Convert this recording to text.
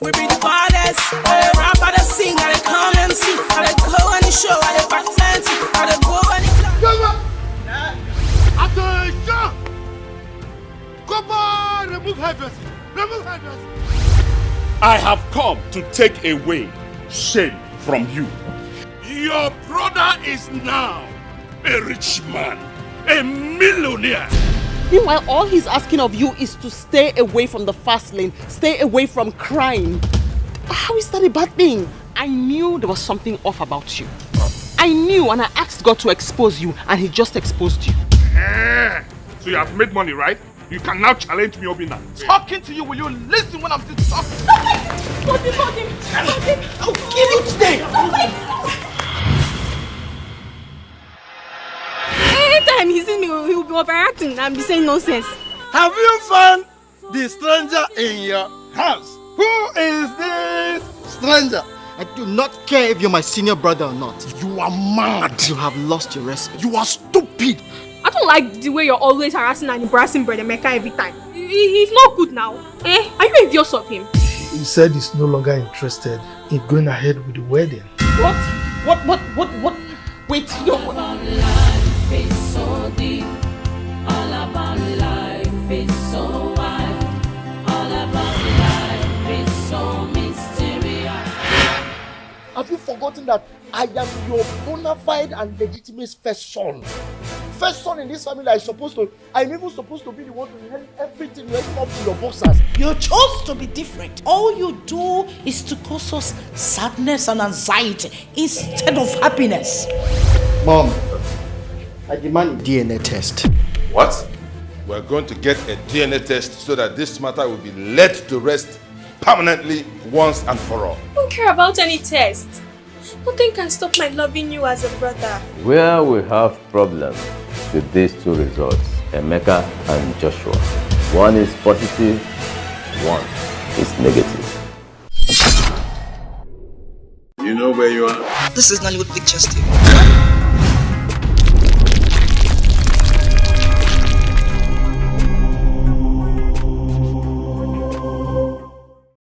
We be the baddest. I rap, I sing, I come and see. I go on the show, I back fancy. I go on the club. Attention! Come on, remove hairdressing. Remove hairdressing. I have come to take away shame from you. Your brother is now a rich man, a millionaire. Meanwhile, all he's asking of you is to stay away from the fast lane, stay away from crime. How is that a bad thing? I knew there was something off about you. I knew, and I asked God to expose you, and he just exposed you. So you have made money, right? You can now challenge me, Obina. Talking to you, will you listen when I'm still talking? Hold him. I'll kill you today. Anytime he sees me, he will be overacting and be saying nonsense. Have you found the stranger in your house? Who is this stranger? I do not care if you're my senior brother or not. You are mad. You have lost your respect. You are stupid. I don't like the way you're always harassing and embarrassing Brother Mecca every time. He's not good now. Are you envious of him? He said he's no longer interested in going ahead with the wedding. What? Wait, no. All about life is so deep. All about life is so wide. All about life is so mysterious. Have you forgotten that I am your bona fide and legitimate first son? First son in this family I'm even supposed to be the one to inherit everything right up to your boxers. You chose to be different. All you do is to cause us sadness and anxiety instead of happiness. Mom, I demand a DNA test. What? We're going to get a DNA test so that this matter will be laid to rest permanently once and for all. I don't care about any test. Nothing can stop my loving you as a brother. Where we have problems with these two results, Emeka and Joshua. One is positive, one is negative. You know where you are? This is Nollywood Pictures TV.